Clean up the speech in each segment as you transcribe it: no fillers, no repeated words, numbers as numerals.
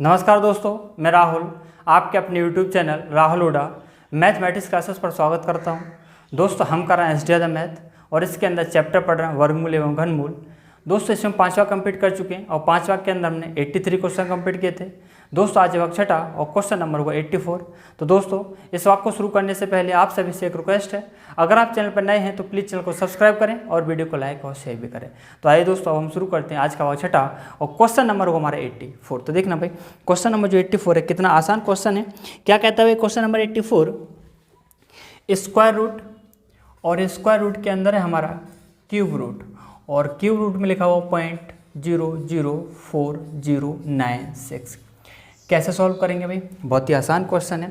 नमस्कार दोस्तों, मैं राहुल आपके अपने YouTube channel Rahul Hooda mathematics classes पर स्वागत करता हूं। दोस्तों हम कर रहे हैं एसडीआई द मैथ और इसके अंदर चैप्टर पढ़ रहे हैं वर्गमूल एवं घनमूल। दोस्तों इसमें 5वां कंप्लीट कर चुके हैं और 5 वां के अंदर हमने 83 क्वेश्चन कंप्लीट किए थे। दोस्तों आज वक्त छठा और क्वेश्चन नंबर हुआ 84। तो दोस्तों इस वाक्य को शुरू करने से पहले आप सभी से एक रिक्वेस्ट है, अगर आप चैनल पर नए हैं तो प्लीज़ चैनल को सब्सक्राइब करें और वीडियो को लाइक और शेयर भी करें। तो आइए दोस्तों अब हम शुरू करते हैं आज का वाक्य छठा और क्वेश्चन नंबर होगा हमारा 84। तो देखना भाई क्वेश्चन नंबर जो 84 है कितना आसान क्वेश्चन है। क्या कहता है क्वेश्चन नंबर 84, स्क्वायर रूट और स्क्वायर रूट के अंदर है हमारा क्यूब रूट और क्यूब रूट में लिखा हुआ 0.004096। कैसे सॉल्व करेंगे भाई? बहुत ही आसान क्वेश्चन है।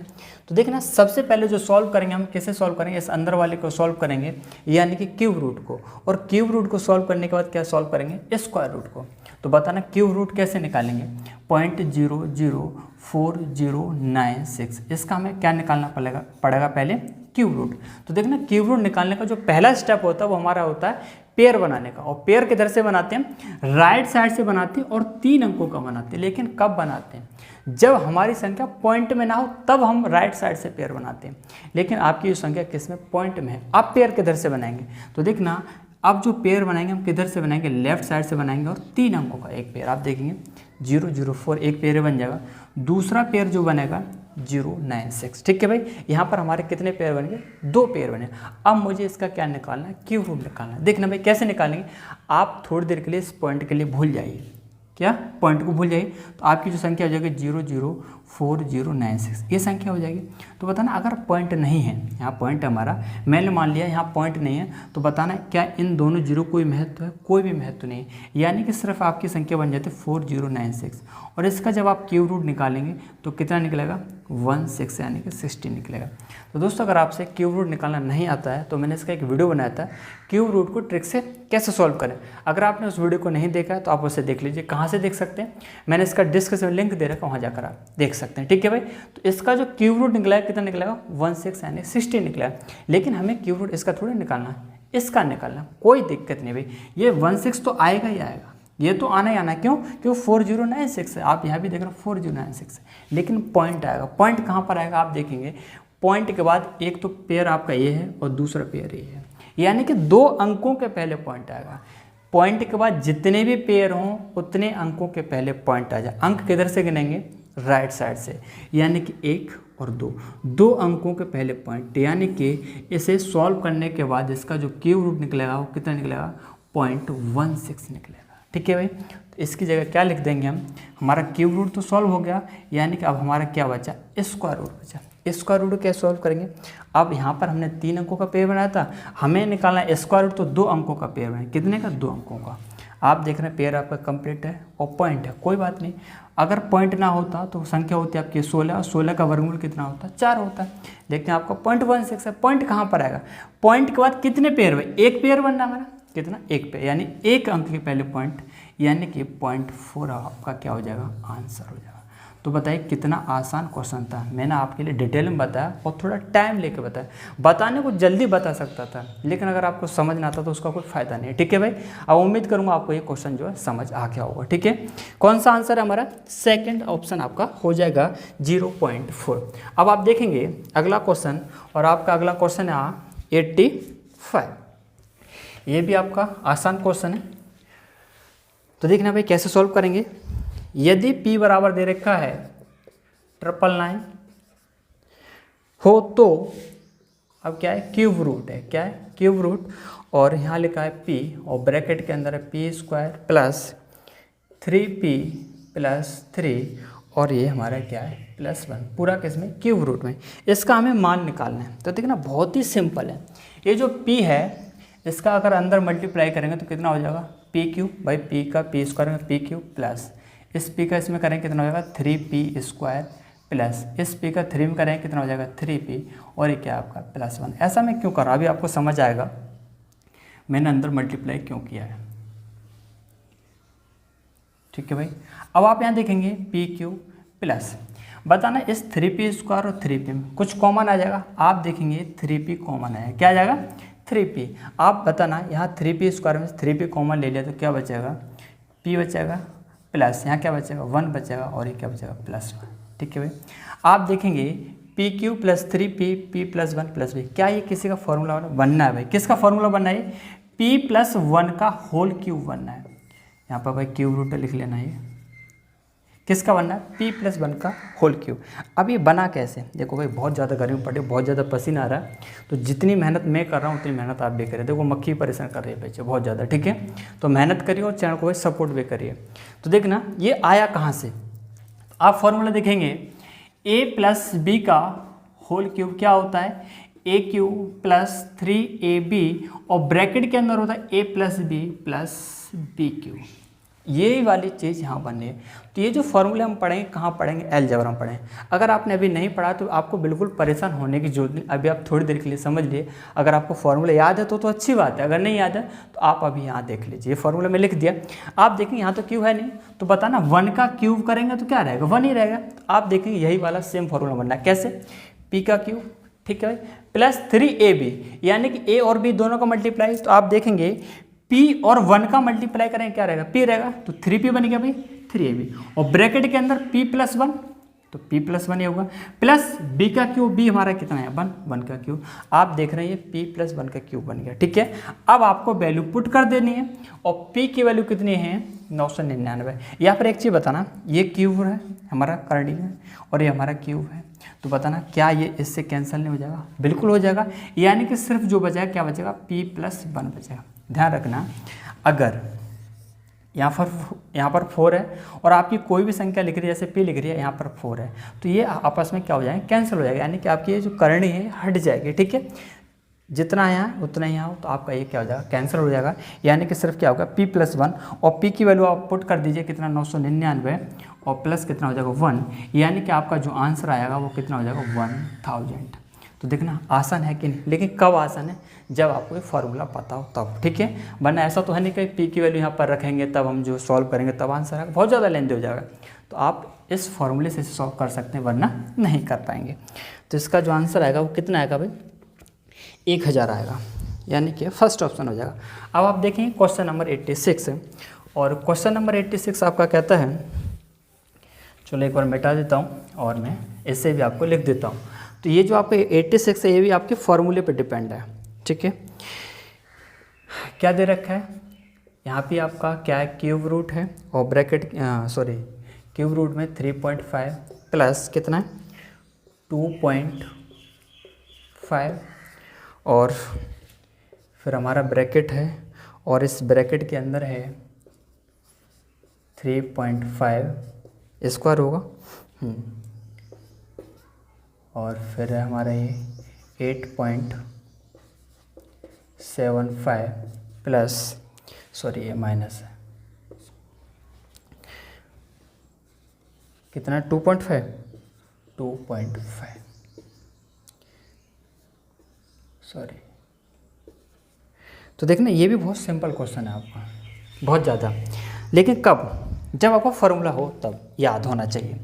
तो देखना सबसे पहले जो सॉल्व करेंगे हम कैसे सॉल्व करेंगे, इस अंदर वाले को सॉल्व करेंगे यानी कि क्यूब रूट को, और क्यूब रूट को सॉल्व करने के बाद क्या सॉल्व करेंगे स्क्वायर रूट को। तो बताना क्यूब रूट कैसे निकालेंगे, 0.004096। इसका हमें क्या निकालना पड़ेगा पहले क्यूब रूट। तो देखना क्यूब रूट निकालने का जो पहला स्टेप होता है वो हमारा होता है पेयर बनाने का, और पेयर किधर से बनाते हैं, राइट साइड से बनाते हैं और 3 अंकों का बनाते हैं। लेकिन कब बनाते हैं, जब हमारी संख्या पॉइंट में ना हो तब हम राइट साइड से पेयर बनाते हैं। लेकिन आपकी जो संख्या किस में, पॉइंट में है, आप पेयर किधर से बनाएंगे। तो देखना अब जो पेयर बनाएंगे हम किधर से बनाएंगे, लेफ्ट साइड से बनाएंगे और 3 अंकों का एक पेयर। आप देखेंगे 004 एक पेयर बन जाएगा, दूसरा पेयर जो बनेगा 096। ठीक है भाई, यहाँ पर हमारे कितने पेयर बनेंगे, 2 पेयर बने। अब मुझे इसका क्या निकालना है, क्यूब रूट निकालना है। देखना भाई कैसे निकालेंगे, आप थोड़ी देर के लिए इस पॉइंट के लिए भूल जाइए, क्या पॉइंट को भूल जाइए, तो आपकी जो संख्या हो जाएगी 0.004096 ये संख्या हो जाएगी। तो बताना अगर पॉइंट नहीं है, यहाँ पॉइंट हमारा मैंने मान लिया यहाँ पॉइंट नहीं है, तो बताना क्या इन दोनों जीरो कोई महत्व है, कोई भी महत्व नहीं है, यानी कि सिर्फ आपकी संख्या बन जाती है 4096। और इसका जब आप क्यूब रूट निकालेंगे तो कितना निकलेगा, 16 यानी कि 60 निकलेगा। तो दोस्तों अगर आपसे क्यूब रूट निकालना नहीं आता है तो मैंने इसका एक वीडियो बनाया था, क्यूब रूट को ट्रिक से कैसे सॉल्व करें। अगर आपने उस वीडियो को नहीं देखा है तो आप उसे देख लीजिए। कहाँ से देख सकते हैं, मैंने इसका डिस्क्रिप्शन में लिंक दे रखा है, वहाँ जाकर आप देख सकते हैं। ठीक है भाई, तो इसका जो क्यूब रूट निकला कितना निकलेगा, 16 यानी 60 निकला। लेकिन हमें क्यूब रूट इसका थोड़ा निकालना है, इसका निकालना, कोई दिक्कत नहीं भाई, ये 16 तो आएगा ही आएगा, ये तो आना ही आना। क्यों, क्यों 4096 है, आप यहाँ भी देख रहे हो 4096 है, लेकिन पॉइंट आएगा। पॉइंट कहाँ पर आएगा आप देखेंगे, पॉइंट के बाद एक तो पेयर आपका ये है और दूसरा पेयर ये है, यानी कि 2 अंकों के पहले पॉइंट आएगा। पॉइंट के बाद जितने भी पेयर हों उतने अंकों के पहले पॉइंट आ जाए। अंक किधर से गिनेंगे, राइट साइड से, यानी कि 1 और 2 अंकों के पहले पॉइंट, यानी कि इसे सॉल्व करने के बाद इसका जो क्यूब रूट निकलेगा वो कितना निकलेगा, 0.16 निकलेगा। ठीक है भाई, तो इसकी जगह क्या लिख देंगे हम, हमारा क्यूब रूट तो सॉल्व हो गया, यानी कि अब हमारा क्या बचा, स्क्वायर रूट बचा। स्क्वायर रूट कैसे सॉल्व करेंगे, अब यहाँ पर हमने 3 अंकों का पेयर बनाया था, हमें निकालना स्क्वायर रूट, तो 2 अंकों का पेयर बनाए, कितने का, 2 अंकों का। आप देख रहे हैं पेयर आपका कंप्लीट है और पॉइंट है, कोई बात नहीं। अगर पॉइंट ना होता तो संख्या होती है आपकी 16, और 16 का वर्गमूल कितना होता है, 4 होता है। देखते हैं आपका 0.16 है, पॉइंट कहाँ पर आएगा, पॉइंट के बाद कितने पेयर हुए, एक पेयर बनना हमारा, कितना, एक पेयर, यानी 1 अंक के पहले पॉइंट, यानी कि 0.4 आपका क्या हो जाएगा, आंसर हो जाएगा। तो बताइए कितना आसान क्वेश्चन था, मैंने आपके लिए डिटेल में बताया और थोड़ा टाइम लेके बताया। बताने को जल्दी बता सकता था, लेकिन अगर आपको समझ ना आता तो उसका कोई फायदा नहीं है। ठीक है भाई, अब उम्मीद करूंगा आपको ये क्वेश्चन जो है समझ आ गया होगा। ठीक है, कौन सा आंसर है हमारा, सेकंड ऑप्शन आपका हो जाएगा 0.4। अब आप देखेंगे अगला क्वेश्चन, और आपका अगला क्वेश्चन है 85। ये भी आपका आसान क्वेश्चन है। तो देखना भाई कैसे सॉल्व करेंगे, यदि p बराबर दे रखा है 999 हो तो अब क्या है, क्यूब रूट है, क्या है, क्यूब रूट, और यहाँ लिखा है p और ब्रैकेट के अंदर है p² प्लस 3p प्लस 3, और ये हमारा क्या है, +1, पूरा किसमें, क्यूब रूट में। इसका हमें मान निकालना है। तो देखना बहुत ही सिंपल है, ये जो p है इसका अगर अंदर मल्टीप्लाई करेंगे तो कितना हो जाएगा, p³ भाई, p का p² में p³ प्लस इस p का इसमें करेंगे कितना हो जाएगा, 3p² प्लस इस p का 3 में करेंगे कितना हो जाएगा, 3p, और ये क्या आपका +1। ऐसा मैं क्यों कर रहा हूँ, अभी आपको समझ आएगा मैंने अंदर मल्टीप्लाई क्यों किया है। ठीक है भाई, अब आप यहाँ देखेंगे p³ प्लस, बताना इस 3p² और 3p में कुछ कॉमन आ जाएगा। आप देखेंगे 3p कॉमन है, क्या आ जाएगा, 3p। आप बताना यहाँ 3p² में 3p कॉमन ले लिया तो क्या बचेगा, p बचेगा प्लस यहाँ क्या बचेगा 1 बचेगा और ये क्या बचेगा +1। ठीक है भाई, आप देखेंगे PQ + 3P P + 1 + B, क्या ये किसी का फॉर्मूला बनना है भाई? किसका फॉर्मूला बनना है? P + 1 का होल क्यूब बनना है। यहाँ पर भाई क्यूब रूट लिख लेना है, किसका बनना है? P + 1 का होल क्यूब। अब ये बना कैसे? देखो भाई बहुत ज़्यादा गर्मी पड़ रही है, बहुत ज़्यादा पसीना आ रहा है, तो जितनी मेहनत मैं कर रहा हूँ उतनी मेहनत आप भी करिए। देखो मक्खी परेशान कर रही है बच्चे बहुत ज़्यादा, ठीक है, तो मेहनत करिए और चैनल को भाई सपोर्ट भी करिए। तो देखना ये आया कहाँ से, आप फॉर्मूला देखेंगे A + B का होल क्यूब क्या होता है? AQ + 3AB और ब्रैकेट के अंदर होता है A + B + BQ। ये वाली चीज़ यहाँ बननी है। तो ये जो फॉर्मूले हम पढ़ेंगे कहाँ पढ़ेंगे? अलजेब्रा में पढ़ेंगे। अगर आपने अभी नहीं पढ़ा तो आपको बिल्कुल परेशान होने की जरूरत नहीं, अभी आप थोड़ी देर के लिए समझ लिए। अगर आपको फॉर्मूला याद है तो अच्छी बात है, अगर नहीं याद है तो आप अभी यहाँ देख लीजिए। फॉर्मूला में लिख दिया, आप देखेंगे यहाँ तो क्यूब है नहीं, तो बताना 1 का क्यूब करेंगे तो क्या रहेगा? 1 ही रहेगा। तो आप देखेंगे यही वाला सेम फॉर्मूला बनना है। कैसे? P का क्यूब, ठीक है भाई, + 3AB, यानी कि A और B दोनों का मल्टीप्लाई। तो आप देखेंगे P और 1 का मल्टीप्लाई करेंगे क्या रहेगा? P रहेगा, तो 3P बन गया भाई 3AB, और ब्रैकेट के अंदर P + 1, तो P + 1 ये होगा, प्लस B का क्यूब, B हमारा कितना है 1 का क्यूब। आप देख रहे हैं ये P + 1 का क्यूब बन गया। ठीक है, अब आपको वैल्यू पुट कर देनी है, और P की वैल्यू कितनी है? 999। यहाँ पर एक चीज़ बताना, ये क्यूब है हमारा करंडी है और ये हमारा क्यूब है, तो बताना क्या ये इससे कैंसिल नहीं हो जाएगा? बिल्कुल हो जाएगा, यानी कि सिर्फ जो बचेगा क्या बचेगा? P + 1 बचेगा। ध्यान रखना, अगर यहाँ पर 4 है और आपकी कोई भी संख्या लिख रही है, जैसे P लिख रही है, यहाँ पर 4 है, तो ये आपस में क्या हो जाएगा? कैंसिल हो जाएगा, यानी कि आपकी ये जो करणी है हट जाएगी। ठीक है, जितना यहाँ उतना ही यहाँ, तो आपका ये क्या हो जाएगा? कैंसिल हो जाएगा, यानी कि सिर्फ क्या होगा? P + 1, और P की वैल्यू आप पुट कर दीजिए कितना? 999, और प्लस कितना हो जाएगा? 1, यानी कि आपका जो आंसर आएगा वो कितना हो जाएगा? 1000। तो देखना आसान है कि नहीं, लेकिन कब आसान है? जब आपको ये फार्मूला पता हो तब। ठीक है, वरना ऐसा तो है नहीं कि P की वैल्यू यहाँ पर रखेंगे तब हम जो सॉल्व करेंगे तब आंसर आएगा, बहुत ज़्यादा लेंथी हो जाएगा। तो आप इस फॉर्मूले से सॉल्व कर सकते हैं, वरना नहीं कर पाएंगे। तो इसका जो आंसर आएगा वो कितना आएगा भाई? 1000 आएगा, यानी कि फर्स्ट ऑप्शन हो जाएगा। अब आप देखेंगे क्वेश्चन नंबर 86, और क्वेश्चन नंबर 86 आपका कहता है, चलो एक बार मिटा देता हूँ और मैं इससे भी आपको लिख देता हूँ। तो ये जो आपके 86 है ये भी आपके फॉर्मूले पे डिपेंड है। ठीक है, क्या दे रखा है यहाँ पे? आपका क्या है? क्यूब रूट है, और ब्रैकेट क्यूब रूट में 3.5 प्लस कितना है? 2.5, और फिर हमारा ब्रैकेट है, और इस ब्रैकेट के अंदर है 3.5 स्क्वायर होगा, और फिर है हमारा ये 8.75 प्लस, सॉरी ये माइनस है, कितना है? 2.5, सॉरी। तो देखना ये भी बहुत सिंपल क्वेश्चन है आपका, बहुत ज़्यादा, लेकिन कब? जब आपको फार्मूला हो तब याद होना चाहिए,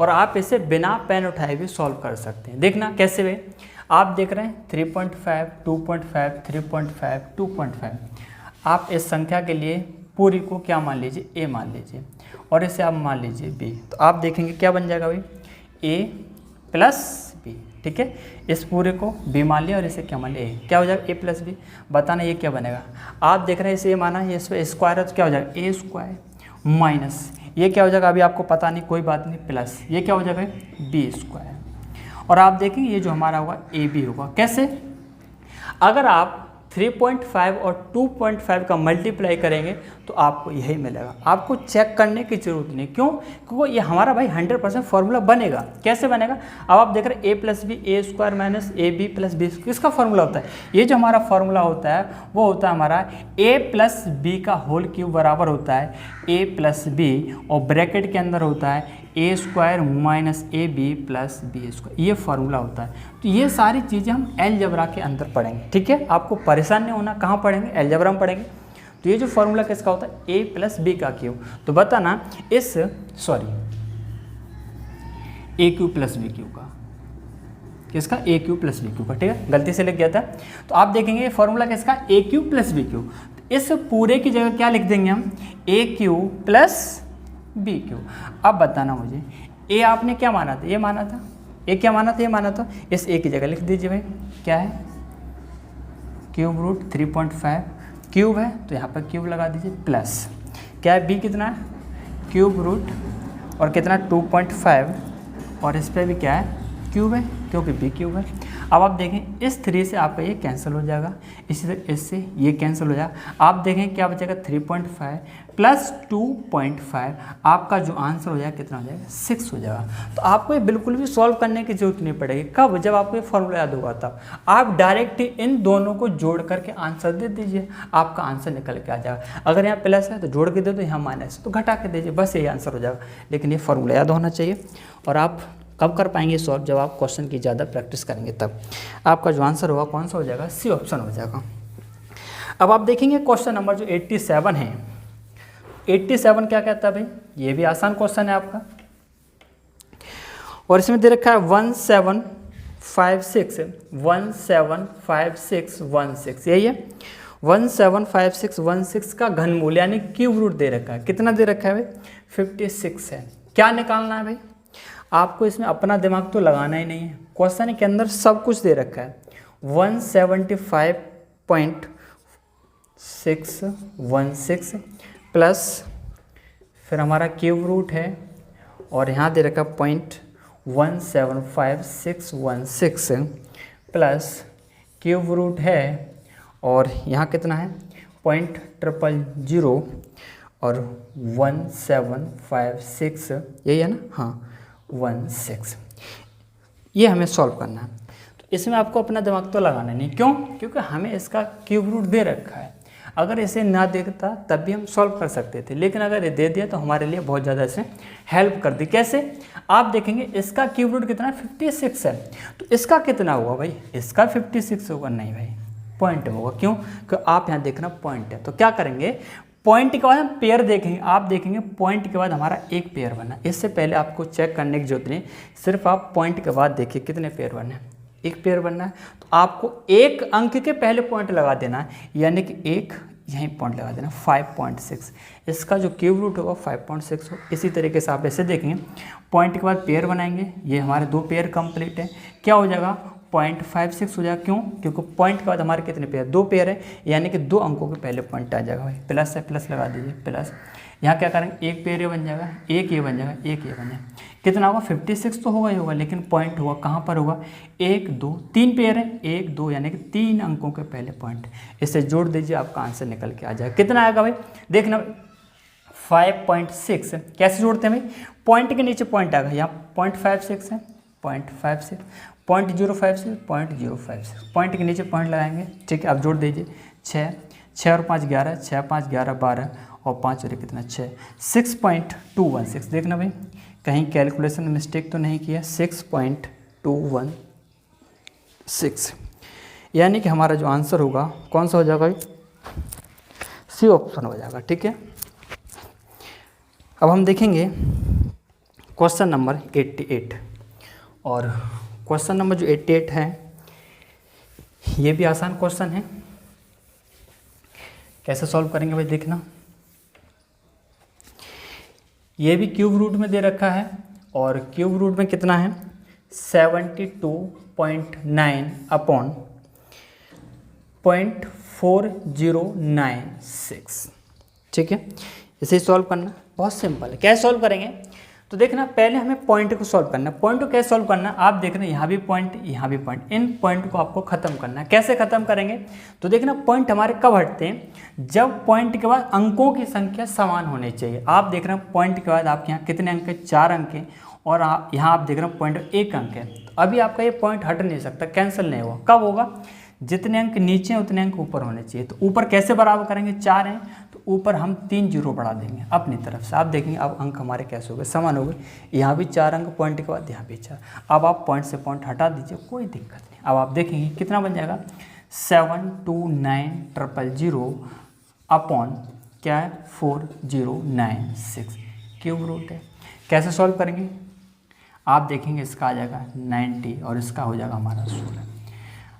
और आप इसे बिना पेन उठाए भी सॉल्व कर सकते हैं। देखना कैसे वे, आप देख रहे हैं 3.5, 2.5, 3.5, 2.5। आप इस संख्या के लिए पूरी को क्या मान लीजिए? A मान लीजिए, और इसे आप मान लीजिए B। तो आप देखेंगे क्या बन जाएगा भाई? A + B। ठीक है, इस पूरे को B मान लिया और इसे क्या मान लिया? A। क्या हो जाएगा? A + B। बताना ये क्या बनेगा? आप देख रहे हैं इसे A माना, ये इस पर स्क्वायर है तो क्या हो जाएगा? A² माइनस ये क्या हो जाएगा? अभी आपको पता नहीं, कोई बात नहीं, प्लस ये क्या हो जाएगा? B²। और आप देखेंगे ये जो हमारा होगा AB होगा। कैसे? अगर आप 3.5 और 2.5 का मल्टीप्लाई करेंगे तो आपको यही मिलेगा, आपको चेक करने की जरूरत नहीं। क्यों? क्योंकि ये हमारा भाई 100% फॉर्मूला बनेगा। कैसे बनेगा? अब आप देख रहे हैं A + B A² minus AB + B, किसका फॉर्मूला होता है? ये जो हमारा फॉर्मूला होता है वो होता है हमारा A + B का होल क्यूब बराबर होता है A + B, और ब्रैकेट के अंदर होता है A² माइनस AB + B²। ये फार्मूला होता है। तो ये सारी चीज़ें हम अलजेब्रा के अंदर पढ़ेंगे। ठीक है, आपको परेशान नहीं होना, कहाँ पढ़ेंगे? अलजेब्रा में पढ़ेंगे। तो ये जो फार्मूला किसका होता है? A + B का क्यूब। तो बताना इस AQ + BQ का, किसका? AQ + BQ का। ठीक है, गलती से लिख गया था। तो आप देखेंगे ये फार्मूला किसका? AQ + BQ। तो इस पूरे की जगह क्या लिख देंगे हम? AQ + B cube. अब बताना मुझे ए आपने क्या माना था, ये माना था, ए क्या माना था, ये माना था, इस ए की जगह लिख दीजिए भाई क्या है क्यूब रूट 3.5 क्यूब है तो यहाँ पर क्यूब लगा दीजिए प्लस क्या है बी कितना है क्यूब रूट और कितना 2.5 और इस पर भी क्या है क्यूब है क्योंकि बी क्यूब है। अब आप देखें इस 3 से आपका ये कैंसिल हो जाएगा, इसी तरह इससे ये कैंसिल हो जाएगा। आप देखें क्या बचेगा 3.5 प्लस 2.5 आपका जो आंसर हो जाएगा कितना हो जाएगा 6 हो जाएगा। तो आपको ये बिल्कुल भी सॉल्व करने की जरूरत नहीं पड़ेगी। कब, जब आपको ये फॉर्मूला याद होगा तब आप डायरेक्ट इन दोनों को जोड़ करके आंसर दे दीजिए, आपका आंसर निकल के आ जाएगा। अगर यहाँ प्लस है तो जोड़ के दे दो, यहाँ माइनस तो घटा के दीजिए, बस यही आंसर हो जाएगा। लेकिन ये फॉर्मूला याद होना चाहिए। और आप कब कर पाएंगे सॉल्व, जब आप क्वेश्चन की ज़्यादा प्रैक्टिस करेंगे तब। आपका जो आंसर होगा कौन सा हो जाएगा, सी ऑप्शन हो जाएगा। अब आप देखेंगे क्वेश्चन नंबर जो 87 है, 87 क्या कहता है भाई, ये भी आसान क्वेश्चन है आपका और इसमें दे रखा है 1756 यही है 175616 का घनमूल यानी क्यूब रूट दे रखा है। कितना दे रखा है भाई 56 है। क्या निकालना है भाई, आपको इसमें अपना दिमाग तो लगाना ही नहीं है, क्वेश्चन के अंदर सब कुछ दे रखा है। 175.616 प्लस फिर हमारा क्यूब रूट है और यहाँ दे रखा 0.175616 प्लस क्यूब रूट है और यहाँ कितना है 0.000 और 1756 यही है ना, हाँ 16। ये हमें सॉल्व करना है। तो इसमें आपको अपना दिमाग तो लगाना नहीं, क्यों, क्योंकि हमें इसका क्यूब रूट दे रखा है। अगर इसे ना देखता तब भी हम सॉल्व कर सकते थे, लेकिन अगर ये दे दिया तो हमारे लिए बहुत ज़्यादा इसने हेल्प कर दी। कैसे, आप देखेंगे इसका क्यूब रूट कितना 56 है, तो इसका कितना होगा भाई, इसका 56 होगा, नहीं भाई पॉइंट होगा। क्यों, क्योंकि आप यहाँ देखना पॉइंट है। तो क्या करेंगे, पॉइंट के बाद हम पेयर देखेंगे। आप देखेंगे पॉइंट के बाद हमारा एक पेयर बना, इससे पहले आपको चेक करने की जरूरत नहीं, सिर्फ आप पॉइंट के बाद देखिए कितने पेयर बने, एक पेयर बनना है। तो आपको एक अंक के पहले पॉइंट लगा देना है, यानी कि एक यहीं पॉइंट लगा देना 5.6, इसका जो क्यूब रूट होगा 5.6 हो। इसी तरीके से आप ऐसे देखेंगे पॉइंट के बाद पेयर बनाएंगे, ये हमारे 2 पेयर कंप्लीट है, क्या हो जाएगा 0.56 हो जाएगा। क्यों, क्योंकि पॉइंट के बाद हमारे कितने पेयर, 2 पेयर है, यानी कि 2 अंकों के पहले पॉइंट आ जाएगा भाई। प्लस है, प्लस लगा दीजिए प्लस, यहाँ क्या करेंगे एक पेयर ये बन जाएगा, एक ये बन जाएगा, एक ये बन जाएगा, कितना होगा 56 तो होगा ही होगा, लेकिन पॉइंट होगा कहाँ पर होगा 1 2 3 पेयर है, 1 2 यानी कि 3 अंकों के पहले पॉइंट, इसे जोड़ दीजिए आपका आंसर निकल के आ जाएगा। कितना आएगा भाई, देखना 5.6 कैसे जोड़ते हैं भाई, पॉइंट के नीचे पॉइंट आएगा, यहाँ 0.56 है 0.56 0.056 0.056 पॉइंट के नीचे पॉइंट लगाएंगे, ठीक है। अब जोड़ दीजिए 6 और 5 11, 6 5 11 12 और 5 और कितना 6.216। देखना भाई कहीं कैलकुलेशन में मिस्टेक तो नहीं किया, 6.216 यानी कि हमारा जो आंसर होगा कौन सा हो जाएगा भाई, सी ऑप्शन हो जाएगा, ठीक है। अब हम देखेंगे क्वेश्चन नंबर 88 और क्वेश्चन नंबर जो 88 है ये भी आसान क्वेश्चन है। कैसे सॉल्व करेंगे भाई, देखना ये भी क्यूब रूट में दे रखा है और क्यूब रूट में कितना है 72.9 अपॉन 0.4096, ठीक है। इसे सॉल्व करना बहुत सिंपल है। कैसे सॉल्व करेंगे, तो देखना पहले हमें पॉइंट को सॉल्व करना है। पॉइंट को कैसे सॉल्व करना है, आप देख रहे हैं यहाँ भी पॉइंट यहाँ भी पॉइंट, इन पॉइंट को आपको खत्म करना है। कैसे खत्म करेंगे, तो देखना पॉइंट हमारे कब हटते हैं, जब पॉइंट के बाद अंकों की संख्या समान होनी चाहिए। आप देख रहे हैं पॉइंट के बाद आपके यहाँ कितने अंक है 4 अंक है और यहाँ आप देख रहे हैं पॉइंट 1 अंक है। तो अभी आपका ये पॉइंट हट नहीं सकता, कैंसिल नहीं होगा। कब होगा, जितने अंक नीचे हैं उतने अंक ऊपर होने चाहिए। तो ऊपर कैसे बराबर करेंगे, 4 हैं तो ऊपर हम 3 जीरो बढ़ा देंगे अपनी तरफ से। आप देखेंगे अब अंक हमारे कैसे हो गए, समान हो गए। यहाँ भी 4 अंक पॉइंट के बाद, यहाँ भी 4। अब आप पॉइंट से पॉइंट हटा दीजिए, कोई दिक्कत नहीं। अब आप देखेंगे कितना बन जाएगा 729000 अपॉन क्या है 4096 क्यूब रूट है। कैसे सॉल्व करेंगे, आप देखेंगे इसका आ जाएगा 90 और इसका हो जाएगा हमारा 16।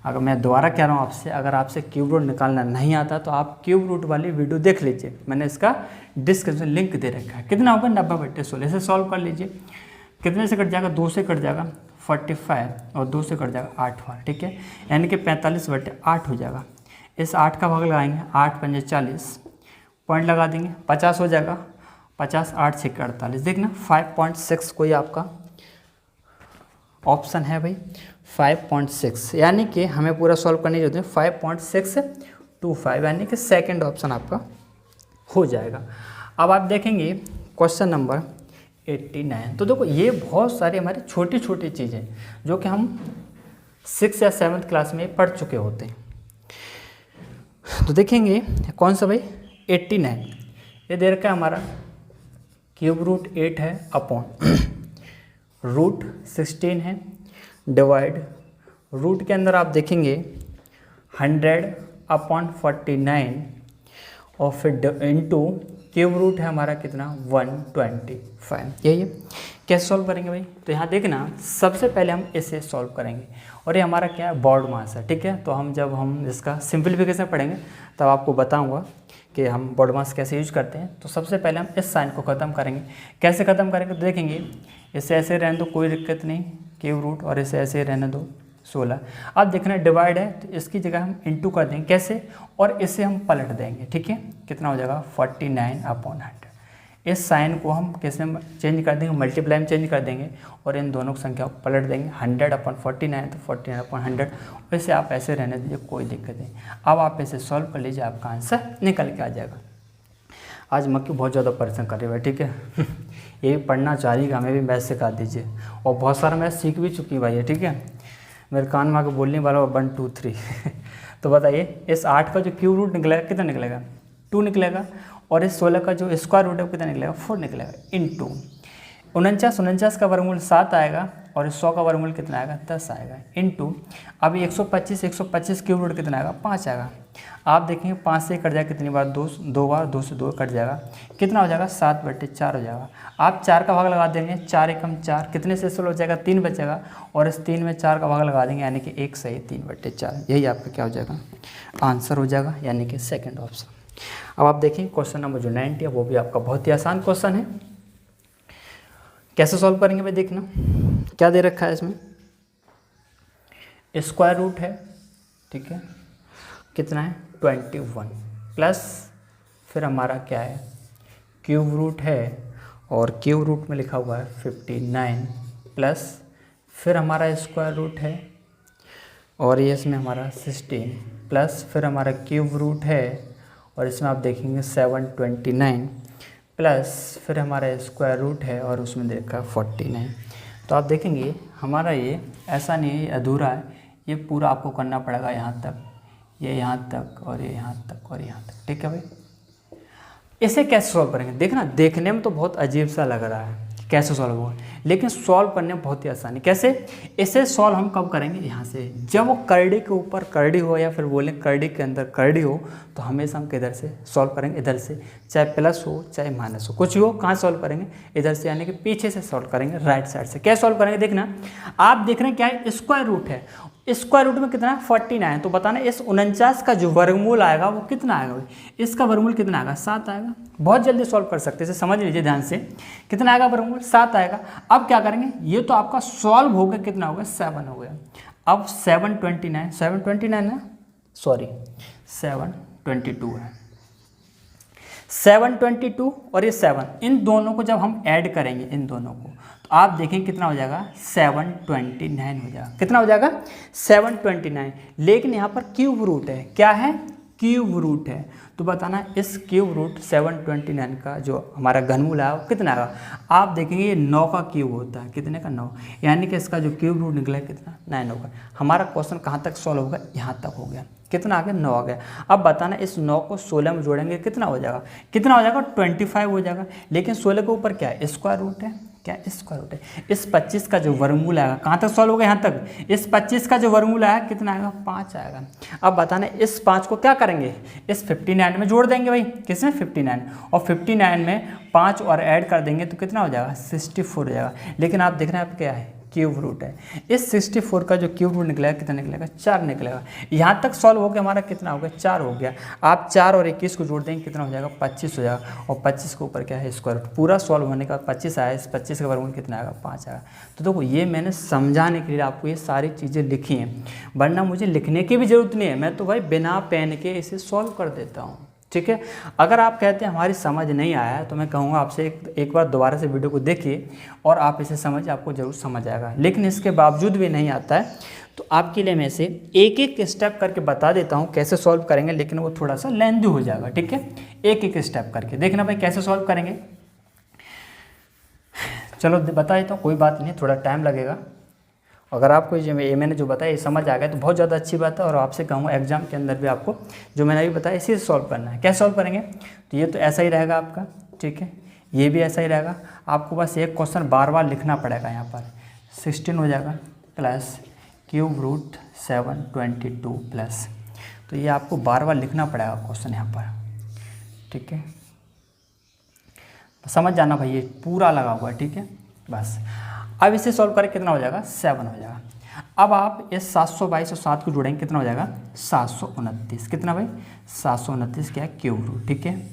अगर मैं दोबारा कह रहा हूँ आपसे, अगर आपसे क्यूब रूट निकालना नहीं आता तो आप क्यूब रूट वाली वीडियो देख लीजिए, मैंने इसका डिस्क्रिप्शन लिंक दे रखा है। कितना होगा 90/16, इसे सॉल्व कर लीजिए। कितने से कट जाएगा, 2 से कट जाएगा 45 और 2 से कट जाएगा 8 बार, ठीक है, यानी कि 45/8 हो जाएगा। इस 8 का भाग लगाएंगे, 8 पंजे 40, पॉइंट लगा देंगे, 50 हो जाएगा, 50 8 6 48, देखना 5.6 कोई आपका ऑप्शन है भाई, 5.6, यानी कि हमें पूरा सॉल्व करने की जरूरत है, 5.625, यानी कि सेकंड ऑप्शन आपका हो जाएगा। अब आप देखेंगे क्वेश्चन नंबर 89। तो देखो ये बहुत सारी हमारी छोटी छोटी चीज़ें जो कि हम 6 या 7th क्लास में पढ़ चुके होते हैं। तो देखेंगे कौन सा भाई, 89, ये दे रखा है हमारा क्यूब रूट 8 है अपॉन रूट 16 है, डिवाइड रूट के अंदर आप देखेंगे 100/49 और फिर इंटू क्यूब रूट है हमारा कितना 125, यही है। कैसे सॉल्व करेंगे भाई, तो यहाँ देखना सबसे पहले हम इसे सॉल्व करेंगे और ये हमारा क्या है बॉड मास है, ठीक है। तो हम जब हम इसका सिंप्लीफिकेशन पढ़ेंगे तब आपको बताऊंगा कि हम बॉड मास कैसे यूज करते हैं। तो सबसे पहले हम इस साइन को ख़त्म करेंगे। कैसे ख़त्म करेंगे, तो देखेंगे इसे ऐसे रहने दो, कोई दिक्कत नहीं, क्यूब रूट, और इसे ऐसे रहने दो 16। अब देखना डिवाइड है तो इसकी जगह हम इंटू कर देंगे, कैसे, और इसे हम पलट देंगे, ठीक है। कितना हो जाएगा 49/100। इस साइन को हम कैसे चेंज कर देंगे, मल्टीप्लाई में चेंज कर देंगे और इन दोनों की संख्या को पलट देंगे, 100/49 तो 49/100, वैसे आप ऐसे रहने दीजिए, कोई दिक्कत नहीं। अब आप इसे सॉल्व कर लीजिए, आपका आंसर निकल के आ जाएगा। आज मक्की बहुत ज़्यादा परेशान कर रही है, ठीक है। ये भी पढ़ना चाह रही है, हमें भी मैथ सिखा दीजिए, और बहुत सारा मैथ सीख भी चुकी भाई है, ठीक है। मेरे कान में आके बोलने वाला 1 2 3। तो बताइए इस 8 का जो क्यूब रूट निकलेगा कितना निकलेगा, 2 निकलेगा, और इस 16 का जो स्क्वायर रूट है कितना निकलेगा 4 निकलेगा, इंटू 49 का वर्गमूल 7 आएगा, और इस 100 का वर्गमूल कितना आएगा 10 आएगा, इंटू अभी 125 क्यूब रूट कितना आएगा 5 आएगा। आप देखेंगे 5 से कट जाएगा कितनी बार, 2 बार, 2 से 2 कट जाएगा, कितना हो जाएगा 7/4 हो जाएगा। आप 4 का भाग लगा देंगे, 4 एकम 4, कितने से सोल्व हो जाएगा 3 बचेगा, और इस 3 में 4 का भाग लगा देंगे, यानी कि 1 सही 3/4, यही आपका क्या हो जाएगा आंसर हो जाएगा, यानी कि सेकेंड ऑप्शन। अब आप देखिए क्वेश्चन नंबर जो 90 है वो भी आपका बहुत ही आसान क्वेश्चन है। कैसे सॉल्व करेंगे भाई, देखना क्या दे रखा है इसमें, स्क्वायर रूट है, ठीक है, कितना है 21, प्लस फिर हमारा क्या है क्यूब रूट है, और क्यूब रूट में लिखा हुआ है 59, प्लस फिर हमारा स्क्वायर रूट है, और ये इसमें हमारा 16, प्लस फिर हमारा क्यूब रूट है, और इसमें आप देखेंगे 729, प्लस फिर हमारा स्क्वायर रूट है, और उसमें दे रखा है 49। तो आप देखेंगे हमारा ये ऐसा नहीं है, अधूरा है, ये पूरा आपको करना पड़ेगा यहाँ तक, ये यहाँ तक, और ये यहाँ तक, और यहाँ तक, ठीक है भाई। इसे कैसे सॉल्व करेंगे, देखना देखने में तो बहुत अजीब सा लग रहा है कैसे सॉल्व होगा, लेकिन सॉल्व करने में बहुत ही आसानी। कैसे, इसे सॉल्व हम कब करेंगे, यहाँ से, जब वो करड़ी के ऊपर करड़ी हो, या फिर बोलें करड़ी के अंदर करड़ी हो, तो हमेशा हम किधर से सॉल्व करेंगे, इधर से, चाहे प्लस हो चाहे माइनस हो, कुछ भी हो, कहाँ सॉल्व करेंगे, इधर से, यानी कि पीछे से सॉल्व करेंगे, राइट साइड से। क्या सॉल्व करेंगे, देखना आप देख रहे हैं क्या है, स्क्वायर रूट है, स्क्वायर रूट में कितना है 49, तो बताना इस 49 का जो वर्गमूल आएगा वो कितना आएगा भाई, इसका वर्गमूल कितना आएगा 7 आएगा। बहुत जल्दी सॉल्व कर सकते हैं, इसे समझ लीजिए ध्यान से, कितना आएगा वर्गमूल 7 आएगा। अब क्या करेंगे, ये तो आपका सॉल्व हो गया, कितना हो गया 7 हो गया। अब 729 है, सॉरी 722 है, 722 और ये 7, इन दोनों को जब हम ऐड करेंगे, इन दोनों को, तो आप देखें कितना हो जाएगा 729 हो जाएगा, कितना हो जाएगा 729। लेकिन यहाँ पर क्यूब रूट है, क्या है क्यूब रूट है, तो बताना इस क्यूब रूट 729 का जो हमारा घनमूल है वो कितना आएगा। आप देखेंगे ये 9 का क्यूब होता है, कितने का 9, यानी कि इसका जो क्यूब रूट निकला है कितना 9 होगा। हमारा क्वेश्चन कहाँ तक सॉल्व होगा, यहाँ तक हो गया, कितना आ गया 9 आ गया। अब बताना इस 9 को 16 में जोड़ेंगे कितना हो जाएगा, 25 हो जाएगा। लेकिन 16 के ऊपर क्या है स्क्वायर रूट है, क्या स्क्वायर रूट है, इस 25 का जो वर्गमूल आएगा कहाँ तक सॉल्व होगा, यहाँ तक, इस 25 का जो वर्गमूल आएगा कितना आएगा 5 आएगा। अब बताना इस 5 को क्या करेंगे, इस 59 में जोड़ देंगे भाई, किसमें 59, और 59 में 5 और ऐड कर देंगे तो कितना हो जाएगा 64 हो जाएगा। लेकिन आप देख रहे हैं आप क्या है क्यूब रूट है। इस 64 का जो क्यूब रूट निकलेगा कितना निकलेगा, 4 निकलेगा। यहाँ तक सॉल्व हो गया हमारा, कितना हो गया, 4 हो गया। आप 4 और 21 को जोड़ देंगे कितना हो जाएगा, 25 हो जाएगा। और 25 के ऊपर क्या है, स्क्वायर रूट। पूरा सॉल्व होने का 25 आया, इस 25 का वर्गमूल कितना आएगा, 5 आएगा। तो देखो ये मैंने समझाने के लिए आपको ये सारी चीज़ें लिखी हैं, वरना मुझे लिखने की भी ज़रूरत नहीं है, मैं तो भाई बिना पेन के इसे सॉल्व कर देता हूँ। ठीक है, अगर आप कहते हैं हमारी समझ नहीं आया है तो मैं कहूँगा आपसे एक बार दोबारा से वीडियो को देखिए और आप इसे समझ, आपको ज़रूर समझ आएगा। लेकिन इसके बावजूद भी नहीं आता है तो आपके लिए मैं इसे एक एक स्टेप करके बता देता हूँ कैसे सॉल्व करेंगे, लेकिन वो थोड़ा सा लेंथी हो जाएगा। ठीक है, एक एक स्टेप करके देखना भाई कैसे सॉल्व करेंगे। चलो बता देता हूँ, कोई बात नहीं, थोड़ा टाइम लगेगा। अगर आपको ये मैंने जो बताया ये समझ आ गया तो बहुत ज़्यादा अच्छी बात है। और आपसे कहूँगा एग्जाम के अंदर भी आपको जो मैंने अभी बताया इसी से सॉल्व करना है। कैसे सॉल्व करेंगे, तो ये तो ऐसा ही रहेगा आपका, ठीक है, ये भी ऐसा ही रहेगा। आपको बस एक क्वेश्चन बार बार लिखना पड़ेगा। यहाँ पर 16 हो जाएगा प्लस क्यूब रूट 722 प्लस, तो ये आपको बार बार लिखना पड़ेगा क्वेश्चन यहाँ पर। ठीक है, समझ जाना भाई, ये पूरा लगा हुआ है। ठीक है, बस अब इसे सॉल्व करें कितना हो जाएगा, 7 हो जाएगा। अब आप इस 722 और 7 को जोड़ेंगे कितना हो जाएगा, 729। कितना भाई, 729 क्या है, क्यूब रूट। ठीक है,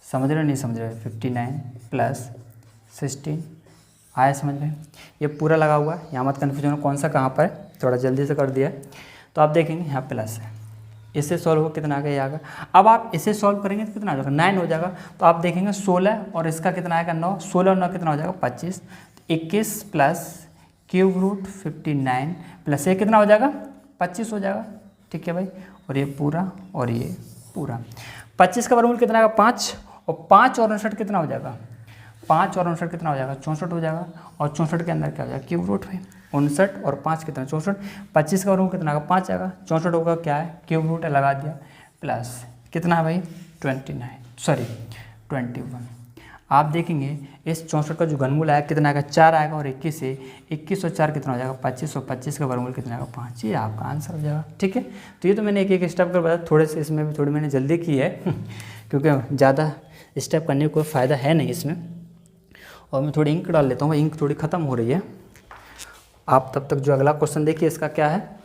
समझ रहे हो नहीं समझ रहे, 59 प्लस 16 आया समझ में। ये पूरा लगा हुआ है, यहाँ मत कन्फ्यूजन हो कौन सा कहाँ पर है, थोड़ा जल्दी से कर दिया है। तो आप देखेंगे यहाँ प्लस है, इससे सॉल्व हो कितना आ गया, ये आ गया। अब आप इसे सॉल्व करेंगे तो कितना आ जाएगा, 9 हो जाएगा। तो आप देखेंगे 16 और इसका कितना आएगा, 9, 16 और 9 कितना हो जाएगा, 25। 21 प्लस क्यूब रूट 59 प्लस ये कितना हो जाएगा, 25 हो जाएगा। ठीक है भाई, और ये पूरा और ये पूरा। 25 का वर्गमूल कितना आएगा, 5, और 5 और 59 कितना हो जाएगा, 5 और 59 कितना हो जाएगा, 64 हो जाएगा। और 64 के अंदर क्या हो जाएगा, क्यूब रूट है 59 और 5 कितना, 64। 25 का वर्गमूल कितना आएगा, 5 आएगा। 64 होगा क्या है, क्यूब रूट है, लगा दिया, प्लस कितना है भाई, 21। आप देखेंगे इस 64 का जो घनमूल आया कितना आएगा, 4 आएगा। और 21 से 21 और 4 कितना हो जाएगा, 25। और 25 का वर्गमूल कितना आएगा, 5। ये आपका आंसर हो जाएगा। ठीक है, तो ये तो मैंने एक एक स्टेप कर बताया, थोड़े से इसमें भी थोड़ी मैंने जल्दी की है क्योंकि ज़्यादा स्टेप करने का कोई फ़ायदा है नहीं इसमें। और मैं थोड़ी इंक डाल लेता हूँ, इंक थोड़ी ख़त्म हो रही है। आप तब तक जो अगला क्वेश्चन देखिए, इसका क्या है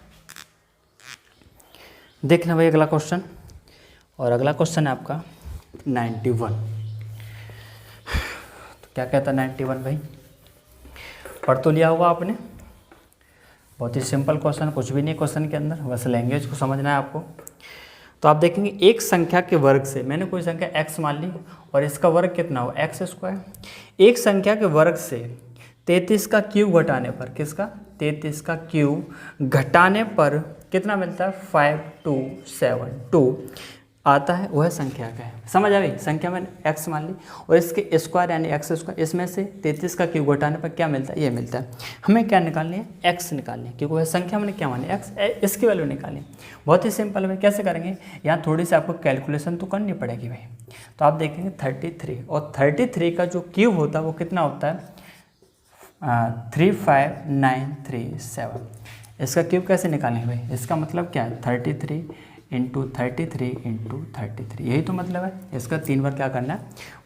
देखना भाई अगला क्वेश्चन। और अगला क्वेश्चन है आपका 91। तो क्या कहता है 91 भाई, पढ़ तो लिया होगा आपने। बहुत ही सिंपल क्वेश्चन, कुछ भी नहीं क्वेश्चन के अंदर, बस लैंग्वेज को समझना है आपको। तो आप देखेंगे एक संख्या के वर्ग से, मैंने कोई संख्या x मान ली और इसका वर्ग कितना हो, x²। एक संख्या के वर्ग से 33 का क्यूब घटाने पर, किसका, 33 का क्यूब घटाने पर कितना मिलता है, 5272 आता है, वह संख्या का है। समझ आ गई, संख्या मैंने x मान ली और इसके स्क्वायर यानी x², इसमें से 33 का क्यूब घटाने पर क्या मिलता है, ये मिलता है। हमें क्या निकालनी है, x निकालनी है, क्योंकि वह संख्या मैंने क्या मानी, x, इसकी वैल्यू निकालनी। बहुत ही सिंपल है, कैसे करेंगे, यहाँ थोड़ी सी आपको कैलकुलेशन तो करनी पड़ेगी भाई। तो आप देखेंगे 33 और 33 का जो क्यूब होता है वो कितना होता है, 35937। इसका क्यूब कैसे निकालेंगे भाई, इसका मतलब क्या है, 33 इंटू 33 इंटू 33, यही तो मतलब है। इसका 3 बार क्या करना है,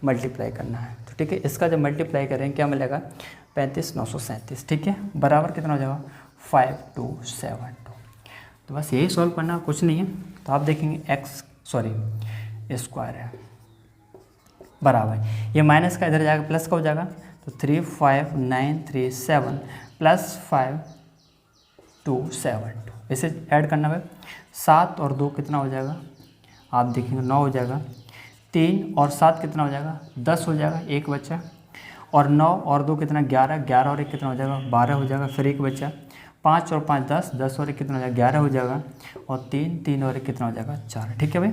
मल्टीप्लाई करना है। तो ठीक है, इसका जब मल्टीप्लाई करेंगे क्या मिलेगा, 35937। ठीक है, बराबर कितना हो जाएगा, 5272। तो बस यही सॉल्व करना, कुछ नहीं है। तो आप देखेंगे स्क्वायर है बराबर, ये माइनस का इधर जाएगा प्लस का हो जाएगा। तो 35937 प्लस 5272, इसे ऐड करना है। 7 और 2 कितना हो जाएगा, आप देखेंगे 9 हो जाएगा। 3 और 7 कितना हो जाएगा, 10 हो जाएगा, एक बच्चा। और 9 और 2 कितना, 11, 11 और 1 कितना हो जाएगा, 12 हो जाएगा, फिर एक बच्चा। 5 और 5 10, 10 और 1 कितना हो जाएगा, 11 हो जाएगा। और 3 और 1 कितना हो जाएगा, 4। ठीक है भाई,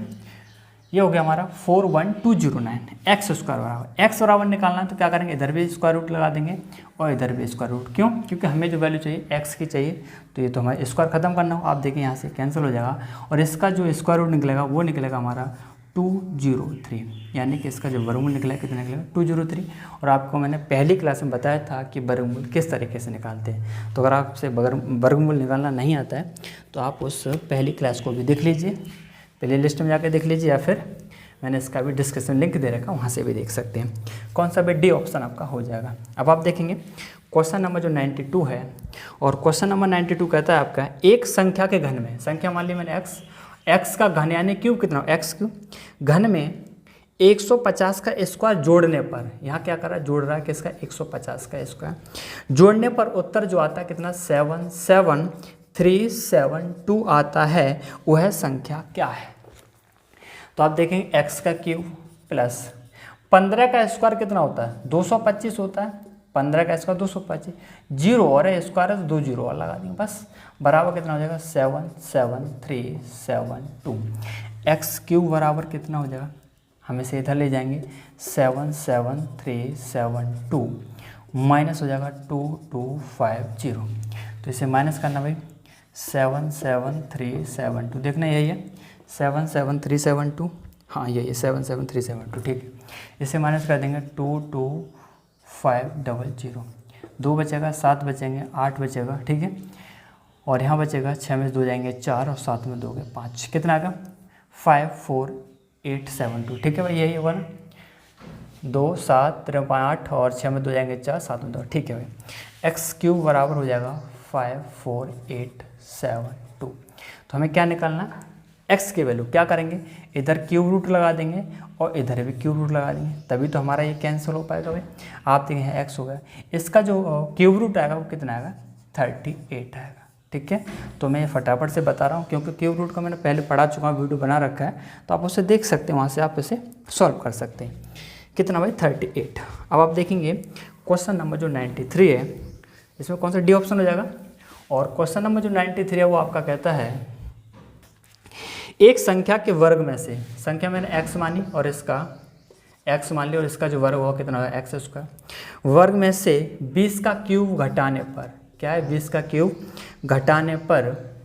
ये हो गया हमारा 41209। x² बराबर, x बराबर निकालना है तो क्या करेंगे, इधर भी स्क्वायर रूट लगा देंगे और इधर भी स्क्वायर रूट। क्यों, क्योंकि हमें जो वैल्यू चाहिए x की चाहिए, तो ये तो हमारे स्क्वायर खत्म करना हो। आप देखिए यहाँ से कैंसिल हो जाएगा और इसका जो स्क्वायर रूट निकलेगा वो निकलेगा हमारा 203, यानी कि इसका जो वर्गमूल निकलेगा कितना निकलेगा, 203। और आपको मैंने पहली क्लास में बताया था कि वर्गमूल किस तरीके से निकालते हैं। तो अगर आपसे वर्गमूल निकालना नहीं आता है तो आप उस पहली क्लास को भी देख लीजिए, प्ले लिस्ट में जाकर देख लीजिए, या फिर मैंने इसका भी डिस्क्रिप्शन लिंक दे रखा, वहाँ से भी देख सकते हैं। कौन सा भी डी ऑप्शन आपका हो जाएगा। अब आप देखेंगे क्वेश्चन नंबर जो 92 है, और क्वेश्चन नंबर 92 कहता है आपका एक संख्या के घन में, संख्या मान ली मैंने x का घन यानी क्यूब कितना, x क्यूब घन में 150 का स्क्वायर जोड़ने पर, यहाँ क्या कर रहा है, जोड़ रहा है किसका, 150 का स्क्वायर जोड़ने पर उत्तर जो आता है कितना, 77372 आता है, वह संख्या क्या है। तो आप देखेंगे x का क्यूब प्लस 15 का स्क्वायर कितना होता है, 225 होता है, 15 का स्क्वायर 225, जीरो और स्क्वायर है तो 2 जीरो और लगा देंगे बस, बराबर कितना हो जाएगा 77372। एक्स क्यूब बराबर कितना हो जाएगा, हम इसे इधर ले जाएंगे 77372 माइनस हो जाएगा 2250, तो इसे माइनस करना भाई 77372, देखना यही है 77372, हाँ यही है 77372, ठीक है। इसे माइनस कर देंगे 22500, 2 बचेगा, 7 बचेंगे, 8 बचेगा, ठीक है, और यहाँ बचेगा 6 में 2 जाएंगे 4 और 7 में 2 गए 5, कितना आएगा 54872, ठीक है भाई, यही होगा ना, 2 7 3 8 और 6 में 2 जाएंगे 4 7 में 2, ठीक है भाई। एक्स क्यूब बराबर हो जाएगा 54872। तो हमें क्या निकालना है, एक्स की वैल्यू क्या करेंगे, इधर क्यूब रूट लगा देंगे और इधर भी क्यूब रूट लगा देंगे, तभी तो हमारा ये कैंसिल हो पाएगा भाई। आप देखें एक्स हो गया, इसका जो क्यूब रूट आएगा वो कितना आएगा, 38 आएगा, ठीक है। तो मैं ये फटाफट से बता रहा हूँ क्योंकि क्यूब रूट का मैंने पहले पढ़ा चुका हूँ, वीडियो बना रखा है, तो आप उसे देख सकते हैं, वहाँ से आप इसे सॉल्व कर सकते हैं। कितना भाई 38। अब आप देखेंगे क्वेश्चन नंबर जो 93 है, इसमें कौन सा डी ऑप्शन हो जाएगा, और क्वेश्चन नंबर जो 93 है वो आपका कहता है एक संख्या के वर्ग में से, संख्या मैंने x मानी और इसका x मान लिया और इसका जो वर्ग हुआ कितना होगा एक्स स्क्वायर, वर्ग में से 20 का क्यूब घटाने पर, क्या है 20 का क्यूब घटाने पर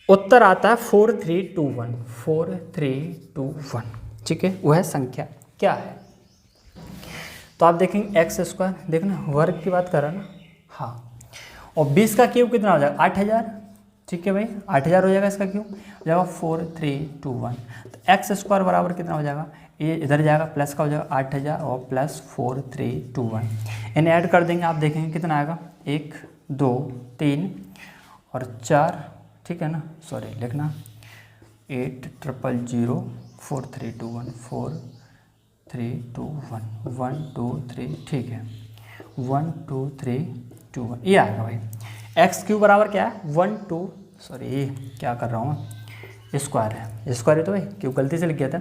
उत्तर आता है 4321, 4321, ठीक है, वह संख्या क्या है। तो आप देखेंगे एक्स स्क्वायर, देखना वर्ग की बात कर रहा ना, हाँ, और 20 का क्यूब कितना हो जाएगा 8000, ठीक है भाई, 8000 हो जाएगा इसका क्यूब, हो जाएगा 4321। तो एक्स स्क्वायर बराबर कितना हो जाएगा, ये इधर जाएगा प्लस का हो जाएगा 8000 और प्लस 4321, इन्हें ऐड कर देंगे, आप देखेंगे कितना आएगा 1 2 3 और 4, ठीक है ना, सॉरी लिखना 8000 4321 4321 1 2 3, ठीक है 1 2 3 2 1, ये आएगा भाई। एक्स क्यूब बराबर क्या है 1 2, सॉरी क्या कर रहा हूँ, स्क्वायर है, स्क्वायर है तो भाई क्यों गलती से लिख गया था,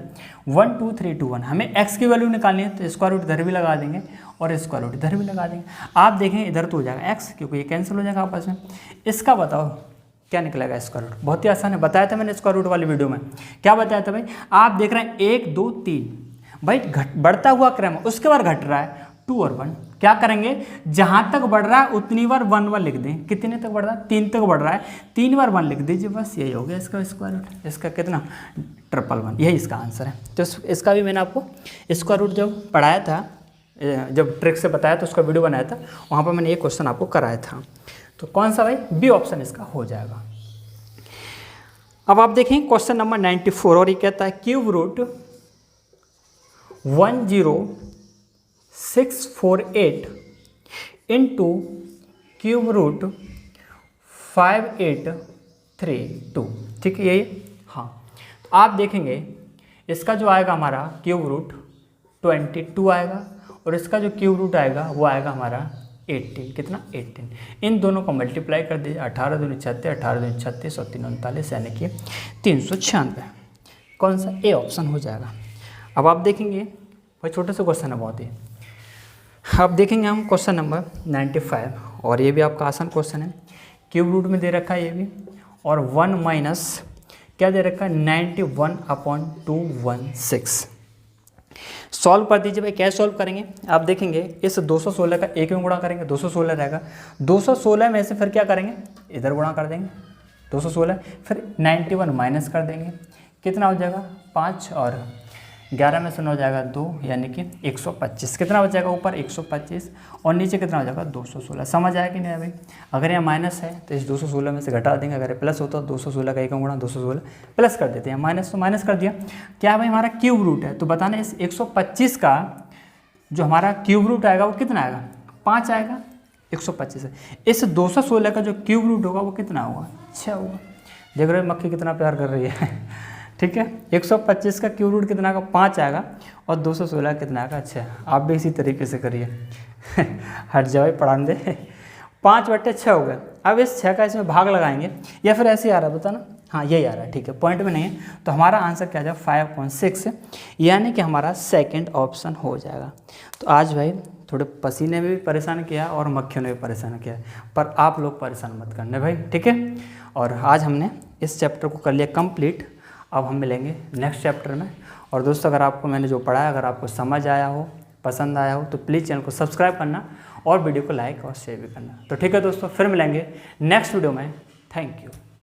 12321। हमें एक्स की वैल्यू निकालनी है तो स्क्वायर रूट इधर भी लगा देंगे और स्क्वायर रूट इधर भी लगा देंगे। आप देखें इधर तो हो जाएगा एक्स, क्योंकि ये कैंसिल हो जाएगा आपस में। इसका बताओ क्या निकलेगा स्क्वायर रूट, बहुत ही आसान है, बताया था मैंने स्क्वायर रूट वाली वीडियो में। क्या बताया था भाई, आप देख रहे हैं 1 2 3 भाई बढ़ता हुआ क्रम, उसके बाद घट रहा है 2 और 1, क्या करेंगे जहां तक बढ़ रहा है उतनी बार 1 1 लिख दें, कितने तक बढ़ रहा है 3 तक बढ़ रहा है, 3 बार 1 लिख दीजिए, बस यही हो गया इसका स्क्वायर रूट। इसका कितना 111, यही इसका आंसर है। तो इसका भी मैंने आपको स्क्वायर रूट जब पढ़ाया था, जब ट्रिक से बताया तो उसका वीडियो बनाया था, वहाँ पर मैंने ये क्वेश्चन आपको कराया था। तो कौन सा भाई, बी ऑप्शन इसका हो जाएगा। अब आप देखें क्वेश्चन नंबर 94 और ये कहता है cube root 10648 into cube root 5832, ठीक है यही, हाँ। तो आप देखेंगे इसका जो आएगा हमारा क्यूब रूट 22 आएगा और इसका जो क्यूब रूट आएगा वो आएगा हमारा 18, कितना 18। इन दोनों को मल्टीप्लाई कर दीजिए, 18 दूनी 36, 18 दूनी 36 और 3 39, यानी कि 396। कौन सा, ए ऑप्शन हो जाएगा। अब आप देखेंगे भाई छोटे से क्वेश्चन है बहुत ही। अब देखेंगे हम क्वेश्चन नंबर 95 और ये भी आपका आसान क्वेश्चन है, क्यूब रूट में दे रखा है ये भी, और 1 माइनस क्या दे रखा है 91/216। सॉल्व कर दीजिए भाई, क्या सॉल्व करेंगे, आप देखेंगे इस 216 का एक में गुणा करेंगे, 216 रहेगा, 216 में से फिर क्या करेंगे इधर गुणा कर देंगे 216, फिर 91 माइनस कर देंगे, कितना हो जाएगा 5 और 11 में से 9 जाएगा 2 यानी कि 125। कितना बचेगा ऊपर 125 और नीचे कितना हो जाएगा 216। समझ आया कि नहीं भाई? अगर यहाँ माइनस है तो इस 216 में से घटा देंगे, अगर प्लस होता तो 216 का 1 गुणा 216 प्लस कर देते हैं, माइनस तो माइनस कर दिया। क्या भाई हमारा क्यूब रूट है, तो बताना इस 125 का जो हमारा क्यूब रूट आएगा वो कितना आएगा 5 आएगा। 125 है, इस 216 का जो क्यूब रूट होगा वो कितना होगा 6 होगा। देख रहे हो मक्खी कितना प्यार कर रही है ठीक है, 125 का क्यूब रूट कितना का 5 आएगा और 216 कितना का 6। आप भी इसी तरीके से करिए हट जाओ पढ़ाने दे। 5/6 हो गया। अब इस 6 का इसमें भाग लगाएंगे या फिर ऐसे ही आ रहा है बताना, हाँ यही आ रहा है, ठीक है पॉइंट में नहीं है, तो हमारा आंसर क्या आ जाएगा 5.6 यानी कि हमारा सेकंड ऑप्शन हो जाएगा। तो आज भाई थोड़े पसीने में भी परेशान किया और मक्खियों ने भी परेशान किया, पर आप लोग परेशान मत करने भाई, ठीक है। और आज हमने इस चैप्टर को कर लिया कंप्लीट। अब हम मिलेंगे नेक्स्ट चैप्टर में। और दोस्तों अगर आपको मैंने जो पढ़ाया अगर आपको समझ आया हो, पसंद आया हो, तो प्लीज़ चैनल को सब्सक्राइब करना और वीडियो को लाइक और शेयर भी करना। तो ठीक है दोस्तों, फिर मिलेंगे नेक्स्ट वीडियो में। Thank you.